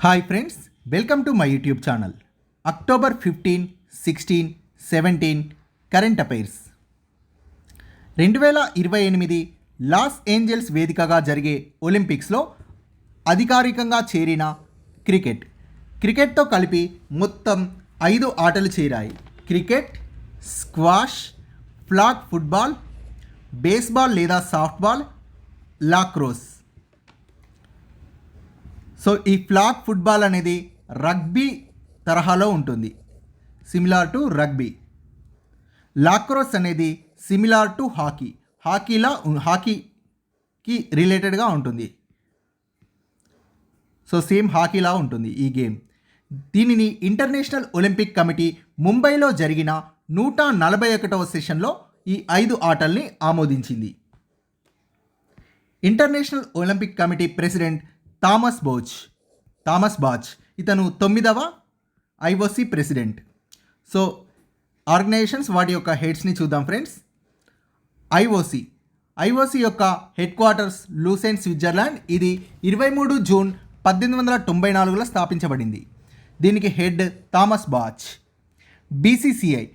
Hi friends, welcome to my YouTube channel. October 15, 16, 17 current affairs. 2028 Los Angeles వేదికగా జరిగే ఒలింపిక్స్లో అధికారికంగా చేరిన క్రికెట్తో కలిపి మొత్తం 5 ఆటలు చేరాయి. Cricket, squash, flag football, baseball లేదా సాఫ్ట్బాల్, లాక్రోస్. సో ఈ ఫ్లాగ్ ఫుట్బాల్ అనేది రగ్బీ తరహాలో ఉంటుంది, సిమిలార్ టు రగ్బీ. లాక్రోస్ అనేది సిమిలార్ టు హాకీకి రిలేటెడ్గా ఉంటుంది. సో సేమ్ హాకీలా ఉంటుంది ఈ గేమ్. దీనిని ఇంటర్నేషనల్ ఒలింపిక్ కమిటీ ముంబైలో జరిగిన 141వ సెషన్లో ఈ 5 ఆటల్ని ఆమోదించింది. International Olympic committee president Thomas batch ఇతను 9వ ఐఓసీ ప్రెసిడెంట్. సో ఆర్గనైజేషన్స్ వాటి యొక్క హెడ్స్ని చూద్దాం ఫ్రెండ్స్. ఐఓసీ యొక్క హెడ్ క్వార్టర్స్ లూసెంట్, స్విట్జర్లాండ్. ఇది 23 జూన్ 1894లో స్థాపించబడింది. దీనికి హెడ్ థామస్ బాచ్. బీసీసీఐ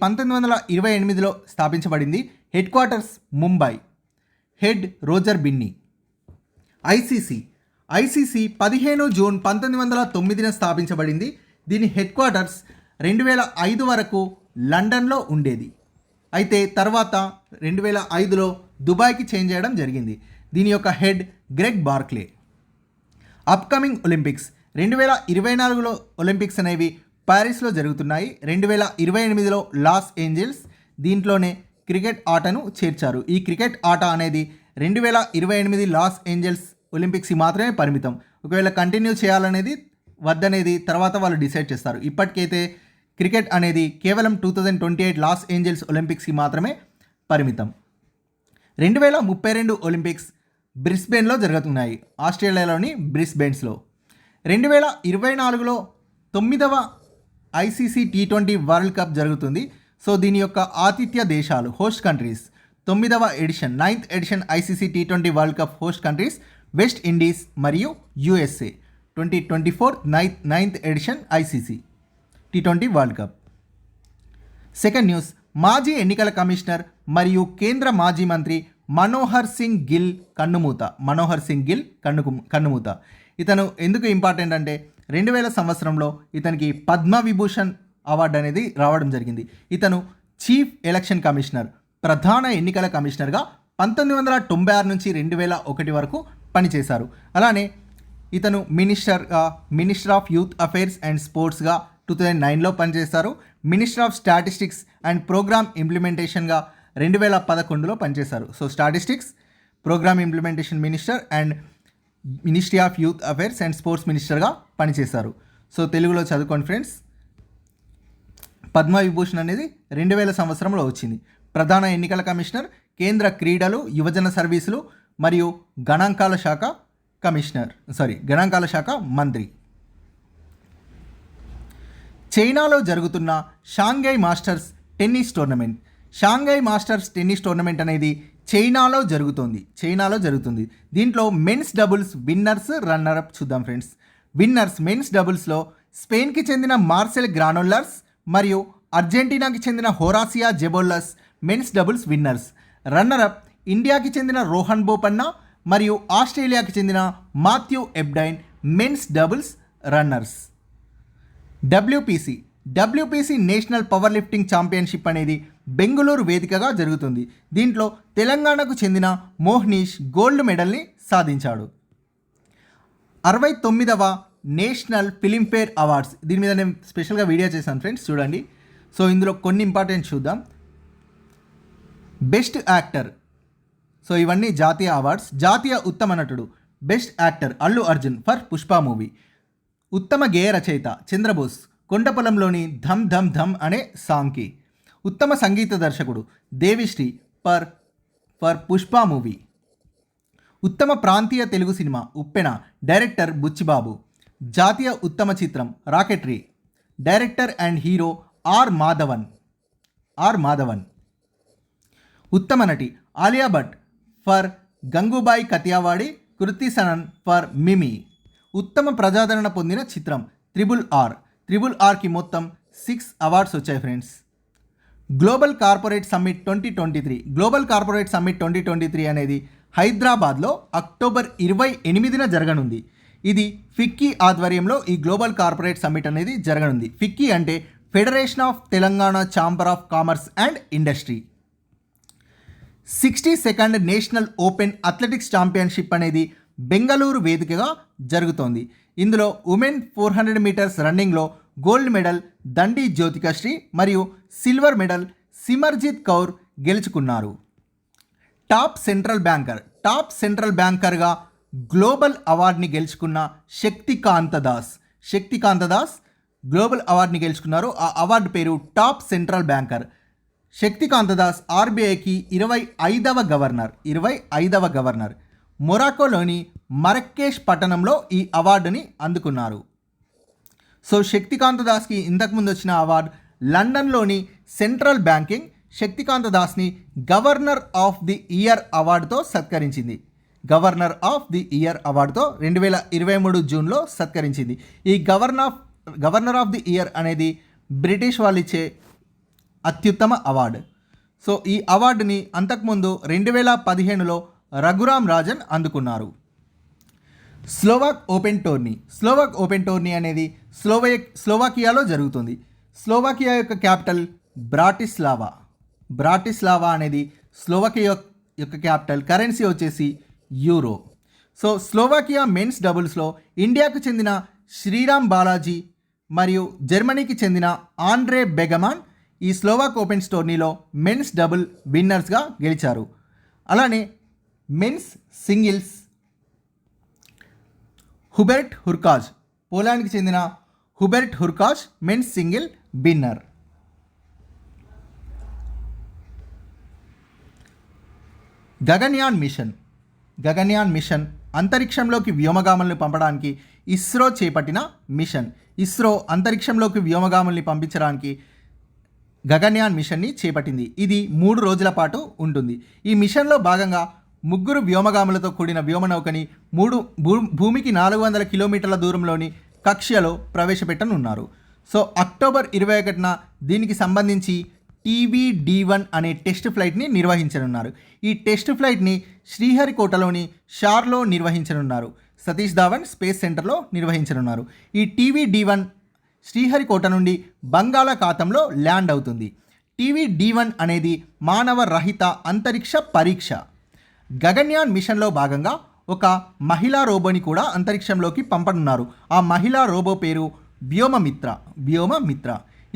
1928లో స్థాపించబడింది. Head quarters Mumbai. Head Roger Binny. ICC 15 June 1909 స్థాపించబడింది. దీని హెడ్ క్వార్టర్స్ 2005 వరకు లండన్లో ఉండేది. అయితే తర్వాత 2005లో దుబాయ్కి చేంజ్ చేయడం జరిగింది. దీని యొక్క head Greg Barclay. Upcoming Olympics 2024లో ఒలింపిక్స్ అనేవి ప్యారిస్లో జరుగుతున్నాయి. 2028లో లాస్ ఏంజల్స్. దీంట్లోనే క్రికెట్ ఆటను చేర్చారు. ఈ క్రికెట్ ఆట అనేది 2028 లాస్ ఏంజల్స్ ఒలింపిక్స్కి మాత్రమే పరిమితం. ఒకవేళ కంటిన్యూ చేయాలనేది వద్దనేది తర్వాత వాళ్ళు డిసైడ్ చేస్తారు. ఇప్పటికైతే క్రికెట్ అనేది కేవలం 2028 లాస్ ఏంజల్స్ ఒలింపిక్స్కి మాత్రమే పరిమితం. 2032 ఒలింపిక్స్ బ్రిస్బెన్లో జరుగుతున్నాయి, ఆస్ట్రేలియాలోని బ్రిస్బెన్స్లో. 2024లో 9వ ఐసీసీ T20 వరల్డ్ కప్ జరుగుతుంది. సో దీని యొక్క ఆతిథ్య దేశాలు, host countries. 9th edition ICC T20 world cup host countries West Indies మరియు USA. 2024 9th edition ICC T20 world cup. Second news, మాజీ ఎన్నికల కమిషనర్ మరియు కేంద్ర మాజీ మంత్రి మనోహర్ సింగ్ గిల్ కన్నుమూత. ఇతను ఎందుకు ఇంపార్టెంట్ అంటే 2000 సంవత్సరంలో ఇతనికి పద్మవిభూషణ్ అవార్డు అనేది రావడం జరిగింది. ఇతను చీఫ్ ఎలక్షన్ కమిషనర్, ప్రధాన ఎన్నికల కమిషనర్గా 1996 నుంచి 2001 వరకు పనిచేశారు. అలానే ఇతను minister of youth affairs and స్పోర్ట్స్గా 2009లో పనిచేశారు. Minister of statistics and program ఇంప్లిమెంటేషన్గా 2011లో పనిచేశారు. So statistics, program implementation minister and ministry of youth affairs and sports మినిస్టర్గా పనిచేశారు. సో తెలుగులో చదువుకోండి ఫ్రెండ్స్. పద్మవిభూషణ్ అనేది 2000 సంవత్సరంలో వచ్చింది. ప్రధాన ఎన్నికల కమిషనర్, కేంద్ర క్రీడలు, యువజన సర్వీసులు మరియు గణాంకాల శాఖ మంత్రి. చైనాలో జరుగుతున్న షాంఘై మాస్టర్స్ టెన్నిస్ టోర్నమెంట్ అనేది చైనాలో జరుగుతుంది. దీంట్లో మెన్స్ డబుల్స్ విన్నర్స్, రన్నరప్ చూద్దాం ఫ్రెండ్స్. విన్నర్స్ మెన్స్ డబుల్స్లో స్పెయిన్కి చెందిన మార్సెల్ గ్రానోల్లర్స్ మరియు అర్జెంటీనాకి చెందిన Horacio Zeballos men's doubles winners. Runner up ఇండియాకి చెందిన రోహన్ బోపన్నా మరియు ఆస్ట్రేలియాకి చెందిన Matthew Ebden men's doubles runners. WPC national power lifting championship అనేది బెంగళూరు వేదికగా జరుగుతుంది. దీంట్లో తెలంగాణకు చెందిన మోహ్నీష్ గోల్డ్ మెడల్ని సాధించాడు. 69వ నేషనల్ ఫిలింఫేర్ అవార్డ్స్. దీని మీద నేను స్పెషల్గా వీడియో చేశాను ఫ్రెండ్స్, చూడండి. సో ఇందులో కొన్ని ఇంపార్టెంట్ చూద్దాం. బెస్ట్ యాక్టర్, సో ఇవన్నీ జాతీయ అవార్డ్స్. జాతీయ ఉత్తమ నటుడు best actor Allu Arjun for Pushpa movie. ఉత్తమ గేయ రచయిత చంద్రబోస్ కొండపొలంలోని ధమ్ ధమ్ ధమ్ అనే సాంగ్కి. ఉత్తమ సంగీత దర్శకుడు దేవిశ్రీ ఫర్ పుష్ప మూవీ. ఉత్తమ ప్రాంతీయ తెలుగు సినిమా ఉప్పెన, డైరెక్టర్ బుచ్చిబాబు. జాతీయ ఉత్తమ చిత్రం Rocketry, director and hero R Madhavan. ఉత్తమ నటి ఆలియా భట్ ఫర్ గంగూబాయి కతియావాడి, కృతి సనన్ ఫర్ మిమి. ఉత్తమ ప్రజాదరణ పొందిన చిత్రం RRRకి మొత్తం 6 అవార్డ్స్ వచ్చాయి ఫ్రెండ్స్. గ్లోబల్ కార్పొరేట్ సమ్మిట్ 2023 అనేది హైదరాబాద్లో అక్టోబర్ 28న జరగనుంది. ఇది ఫిక్కీ ఆధ్వర్యంలో ఈ గ్లోబల్ కార్పొరేట్ సమ్మిట్ అనేది జరగనుంది. ఫిక్కీ అంటే federation of Telangana chamber of commerce and industry. 62nd national open athletics championship అనేది బెంగళూరు వేదికగా జరుగుతోంది. ఇందులో ఉమెన్ 400 మీటర్స్ రన్నింగ్లో గోల్డ్ మెడల్ దండి జ్యోతికశ్రీ మరియు సిల్వర్ మెడల్ సిమర్జిత్ కౌర్ గెలుచుకున్నారు. టాప్ సెంట్రల్ బ్యాంకర్గా గ్లోబల్ అవార్డుని గెలుచుకున్న శక్తికాంత దాస్ గ్లోబల్ అవార్డుని గెలుచుకున్నారు. ఆ అవార్డు పేరు top central banker. Shaktikanta Das ఆర్బీఐకి 25వ గవర్నర్. మొరాకోలోని మరక్కేష్ పట్టణంలో ఈ అవార్డుని అందుకున్నారు. సో శక్తికాంత దాస్కి ఇంతకుముందు వచ్చిన అవార్డు లండన్లోని సెంట్రల్ బ్యాంకింగ్ శక్తికాంత దాస్ని గవర్నర్ ఆఫ్ ది ఇయర్ అవార్డుతో సత్కరించింది. 2023 జూన్లో సత్కరించింది. ఈ గవర్నర్ ఆఫ్ ది ఇయర్ అనేది బ్రిటిష్ వాళ్ళు ఇచ్చే అత్యుత్తమ అవార్డు. సో ఈ అవార్డుని అంతకుముందు 2015లో రఘురామ్ రాజన్ అందుకున్నారు. స్లోవాక్ ఓపెన్ టోర్నీ అనేది స్లోవాకియాలో జరుగుతుంది. స్లోవాకియా యొక్క క్యాపిటల్ బ్రాటిస్లావా అనేది స్లోవాకియా యొక్క క్యాపిటల్. కరెన్సీ వచ్చేసి యూరో. సో స్లోవాకియా మెన్స్ డబుల్స్లో ఇండియాకు చెందిన శ్రీరామ్ బాలాజీ మరియు జర్మనీకి చెందిన ఆండ్రే బెగమాన్ ఈ స్లోవాక్ ఓపెన్ టోర్నీలో మెన్స్ డబుల్ విన్నర్స్గా గెలిచారు. అలానే మెన్స్ సింగిల్స్ హుబెర్ట్ హుర్కాజ్, పోలాండ్కి చెందిన Hubert Hurkacz men's single winner. Gaganyaan mission అంతరిక్షంలోకి వ్యోమగాములను పంపడానికి ఇస్రో చేపట్టిన మిషన్. ఇస్రో అంతరిక్షంలోకి వ్యోమగాముల్ని పంపించడానికి గగన్యాన్ మిషన్ని చేపట్టింది. ఇది 3 రోజుల పాటు ఉంటుంది. ఈ మిషన్లో భాగంగా 3 వ్యోమగాములతో కూడిన వ్యోమనౌకని భూమికి 400 కిలోమీటర్ల దూరంలోని కక్ష్యలో ప్రవేశపెట్టనున్నారు. సో అక్టోబర్ 21న దీనికి సంబంధించి TVD-1 అనే టెస్ట్ ఫ్లైట్ని నిర్వహించనున్నారు. ఈ టెస్ట్ ఫ్లైట్ని శ్రీహరికోటలోని షార్లో నిర్వహించనున్నారు. సతీష్ ధావన్ స్పేస్ సెంటర్లో నిర్వహించనున్నారు. ఈ TVD-1 శ్రీహరికోట నుండి బంగాళాఖాతంలో ల్యాండ్ అవుతుంది. TVD-1 అనేది మానవ రహిత అంతరిక్ష పరీక్ష. గగన్యాన్ మిషన్లో భాగంగా ఒక మహిళా రోబోని కూడా అంతరిక్షంలోకి పంపనున్నారు. ఆ మహిళా రోబో పేరు వ్యోమమిత్ర.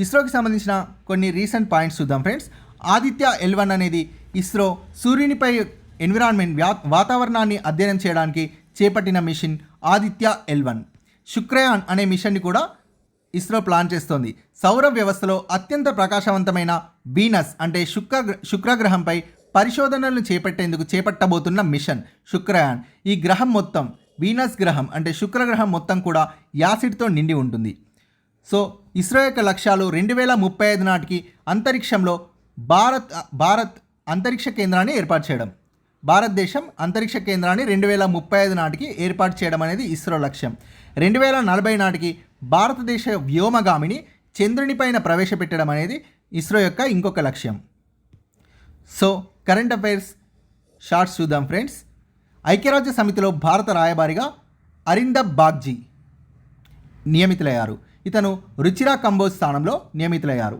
ఇస్రోకి సంబంధించిన కొన్ని రీసెంట్ పాయింట్స్ చూద్దాం ఫ్రెండ్స్. ఆదిత్య L1 అనేది ఇస్రో సూర్యునిపై ఎన్విరాన్మెంట్ వాతావరణాన్ని అధ్యయనం చేయడానికి చేపట్టిన మిషన్ ఆదిత్య L1. శుక్రయాన్ అనే మిషన్ని కూడా ఇస్రో ప్లాన్ చేస్తోంది. సౌర వ్యవస్థలో అత్యంత ప్రకాశవంతమైన వీనస్ అంటే శుక్రగ్రహంపై పరిశోధనలను చేపట్టబోతున్న మిషన్ శుక్రయాన్. ఈ గ్రహం మొత్తం వీనస్ గ్రహం అంటే శుక్రగ్రహం మొత్తం కూడా యాసిడ్తో నిండి ఉంటుంది. సో ఇస్రో యొక్క లక్ష్యాలు 2035 నాటికి అంతరిక్షంలో భారత్ అంతరిక్ష కేంద్రాన్ని ఏర్పాటు చేయడం. భారతదేశం అంతరిక్ష కేంద్రాన్ని 2035 నాటికి ఏర్పాటు చేయడం అనేది ఇస్రో లక్ష్యం. 2040 నాటికి భారతదేశ వ్యోమగామిని చంద్రునిపైన ప్రవేశపెట్టడం అనేది ఇస్రో యొక్క ఇంకొక లక్ష్యం. సో కరెంట్ అఫైర్స్ షార్ట్స్ చూద్దాం ఫ్రెండ్స్. ఐక్యరాజ్య సమితిలో భారత రాయబారిగా అరిందబ్ బాగ్జీ నియమితులయ్యారు. ఇతను రుచిరా కంబోజ్ స్థానంలో నియమితులయ్యారు.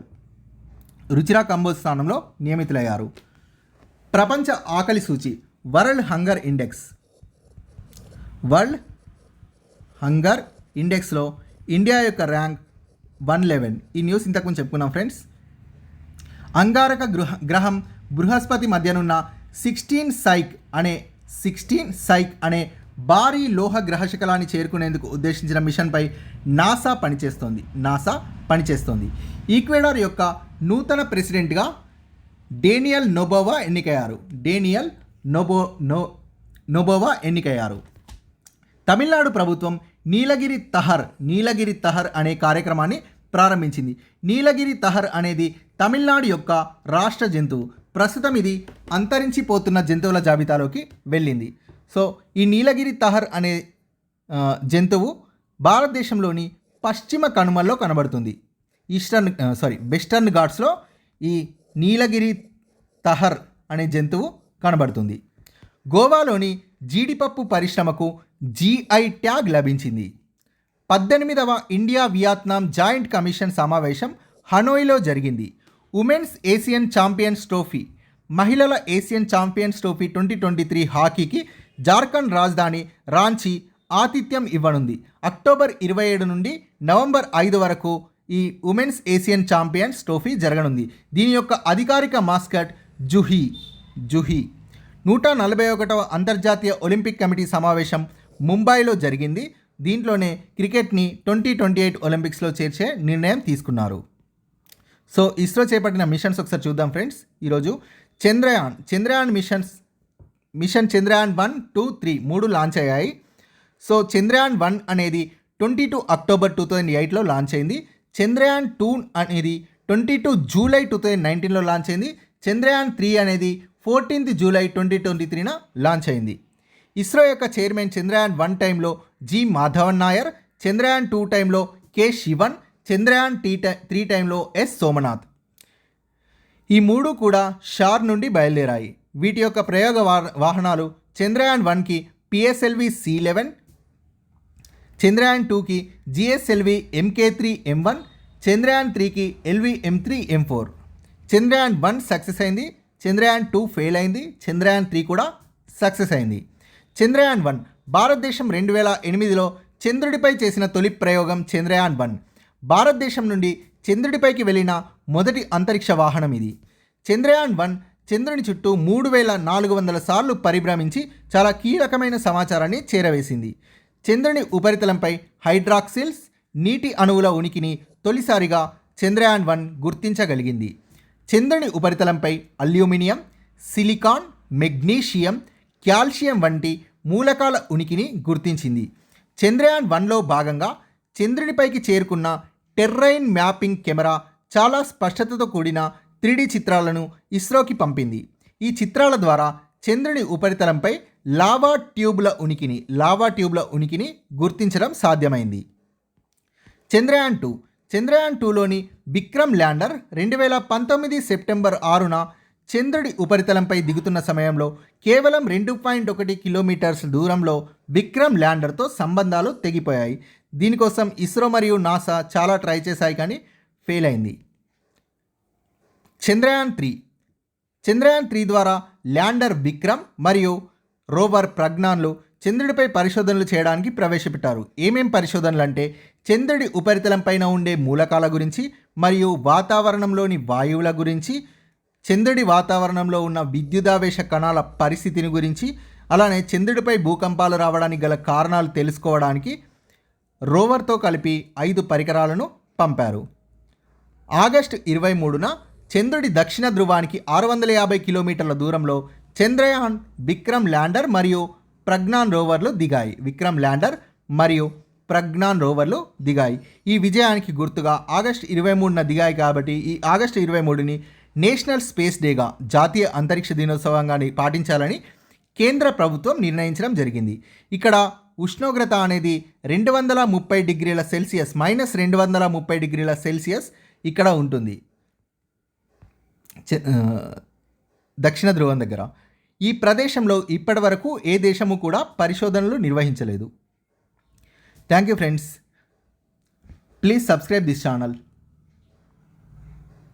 ప్రపంచ ఆకలి సూచి వరల్డ్ హంగర్ ఇండెక్స్లో ఇండియా యొక్క ర్యాంక్ 111. ఈ న్యూస్ ఇంతకుముందు చెప్పుకున్నాం ఫ్రెండ్స్. అంగారక గ్రహం బృహస్పతి మధ్యనున్న 16 సైక్ అనే భారీ లోహ గ్రహశకలాన్ని చేరుకునేందుకు ఉద్దేశించిన మిషన్పై నాసా పనిచేస్తోంది. ఈక్వెడార్ యొక్క నూతన ప్రెసిడెంట్గా డేనియల్ నోబోవా ఎన్నికయ్యారు. తమిళనాడు ప్రభుత్వం నీలగిరి తహర్ అనే కార్యక్రమాన్ని ప్రారంభించింది. నీలగిరి తహర్ అనేది తమిళనాడు యొక్క రాష్ట్ర జంతువు. ప్రస్తుతం ఇది అంతరించిపోతున్న జంతువుల జాబితాలోకి వెళ్ళింది. సో ఈ నీలగిరి తహర్ అనే జంతువు భారతదేశంలోని పశ్చిమ కనుమల్లో కనబడుతుంది. వెస్టర్న్ ఘాట్స్లో ఈ నీలగిరి తహర్ అనే జంతువు కనబడుతుంది. గోవాలోని జీడిపప్పు పరిశ్రమకు GI ట్యాగ్ లభించింది. 18వ ఇండియా వియత్నాం జాయింట్ కమిషన్ సమావేశం హనోయిలో జరిగింది. ఉమెన్స్ ఏషియన్ ఛాంపియన్స్ ట్రోఫీ, మహిళల ఏషియన్ ఛాంపియన్స్ ట్రోఫీ 2023 హాకీకి జార్ఖండ్ రాజధాని రాంచీ ఆతిథ్యం ఇవ్వనుంది. అక్టోబర్ 27 నుండి నవంబర్ 5 వరకు ఈ ఉమెన్స్ ఏషియన్ ఛాంపియన్స్ ట్రోఫీ జరగనుంది. దీని యొక్క అధికారిక మాస్కట్ జుహీ. 141వ అంతర్జాతీయ ఒలింపిక్ కమిటీ సమావేశం ముంబైలో జరిగింది. దీంట్లోనే క్రికెట్ని 2028 ఒలింపిక్స్లో చేర్చే నిర్ణయం తీసుకున్నారు. సో ఇస్రో చేపట్టిన మిషన్స్ ఒకసారి చూద్దాం ఫ్రెండ్స్. ఈరోజు చంద్రయాన్ మిషన్ చంద్రయాన్ 1, 2, 3 3 లాంచ్ అయ్యాయి. సో చంద్రయాన్ 1 అనేది 22 అక్టోబర్ 2008లో లాంచ్ అయింది. చంద్రయాన్ 2 అనేది 22 జూలై 2019లో లాంచ్ అయింది. చంద్రయాన్ 3 అనేది 14th జూలై 2023న లాంచ్ అయింది. ఇస్రో యొక్క చైర్మన్ చంద్రయాన్ 1 టైంలో జి మాధవన్ నాయర్, చంద్రయాన్ 2 టైంలో కె శివన్, చంద్రయాన్ 3 టైంలో ఎస్ సోమనాథ్. ఈ మూడు కూడా షార్ నుండి బయలుదేరాయి. వీటి యొక్క ప్రయోగ వాహనాలు చంద్రయాన్ 1కి PSLV C11, చంద్రయాన్ 2కి GSLV MK3M1, చంద్రయాన్ 3కి LV-M3 M4. చంద్రయాన్ 1 సక్సెస్ అయింది, చంద్రయాన్ 2 ఫెయిల్ అయింది, చంద్రయాన్ 3 కూడా సక్సెస్ అయింది. చంద్రయాన్ 1 భారతదేశం 2008లో చంద్రుడిపై చేసిన తొలి ప్రయోగం చంద్రయాన్ 1. భారతదేశం నుండి చంద్రుడిపైకి వెళ్ళిన మొదటి అంతరిక్ష వాహనం ఇది. చంద్రయాన్ 1 చంద్రుని చుట్టూ 3400 సార్లు పరిభ్రమించి చాలా కీలకమైన సమాచారాన్ని చేరవేసింది. చంద్రుని ఉపరితలంపై హైడ్రాక్సిల్స్, నీటి అణువుల ఉనికిని తొలిసారిగా చంద్రయాన్ 1 గుర్తించగలిగింది. చంద్రుని ఉపరితలంపై అల్యూమినియం, సిలికాన్, మెగ్నీషియం, కాల్షియం వంటి మూలకాల ఉనికిని గుర్తించింది. చంద్రయాన్ 1లో భాగంగా చంద్రునిపైకి చేరుకున్న టెర్రైన్ మ్యాపింగ్ కెమెరా చాలా స్పష్టతతో కూడిన 3D చిత్రాలను ఇస్రోకి పంపింది. ఈ చిత్రాల ద్వారా చంద్రుని ఉపరితలంపై లావా ట్యూబ్ల ఉనికిని గుర్తించడం సాధ్యమైంది. చంద్రయాన్ 2లోని విక్రమ్ ల్యాండర్ 2019 సెప్టెంబర్ 6న చంద్రుడి ఉపరితలంపై దిగుతున్న సమయంలో కేవలం 2.1 కిలోమీటర్స్ దూరంలో విక్రమ్ ల్యాండర్తో సంబంధాలు తెగిపోయాయి. దీనికోసం ఇస్రో మరియు నాసా చాలా ట్రై చేశాయి కానీ ఫెయిల్ అయింది. చంద్రయాన్ 3 ద్వారా ల్యాండర్ విక్రమ్ మరియు రోవర్ ప్రజ్ఞాన్లు చంద్రుడిపై పరిశోధనలు చేయడానికి ప్రవేశపెట్టారు. ఏమేం పరిశోధనలు అంటే చంద్రుడి ఉపరితలంపైన ఉండే మూలకాల గురించి మరియు వాతావరణంలోని వాయువుల గురించి, చంద్రుడి వాతావరణంలో ఉన్న విద్యుదావేశ కణాల పరిస్థితిని గురించి, అలానే చంద్రుడిపై భూకంపాలు రావడానికి గల కారణాలు తెలుసుకోవడానికి రోవర్తో కలిపి 5 పరికరాలను పంపారు. ఆగస్టు 23న చంద్రుడి దక్షిణ ధ్రువానికి 650 కిలోమీటర్ల దూరంలో చంద్రయాన్ విక్రమ్ ల్యాండర్ మరియు ప్రజ్ఞాన్ రోవర్లు దిగాయి. ఈ విజయానికి గుర్తుగా ఆగస్టు 23న దిగాయి కాబట్టి ఈ ఆగస్టు 23ని నేషనల్ స్పేస్ డేగా, జాతీయ అంతరిక్ష దినోత్సవంగా పాటించాలని కేంద్ర ప్రభుత్వం నిర్ణయించడం జరిగింది. ఇక్కడ ఉష్ణోగ్రత అనేది 230 డిగ్రీల సెల్సియస్ -230 డిగ్రీల సెల్సియస్ ఇక్కడ ఉంటుంది దక్షిణ ధ్రువం దగ్గర. ఈ ప్రదేశంలో ఇప్పటి వరకు ఏ దేశము కూడా పరిశోధనలు నిర్వహించలేదు. Thank you friends. Please subscribe this channel.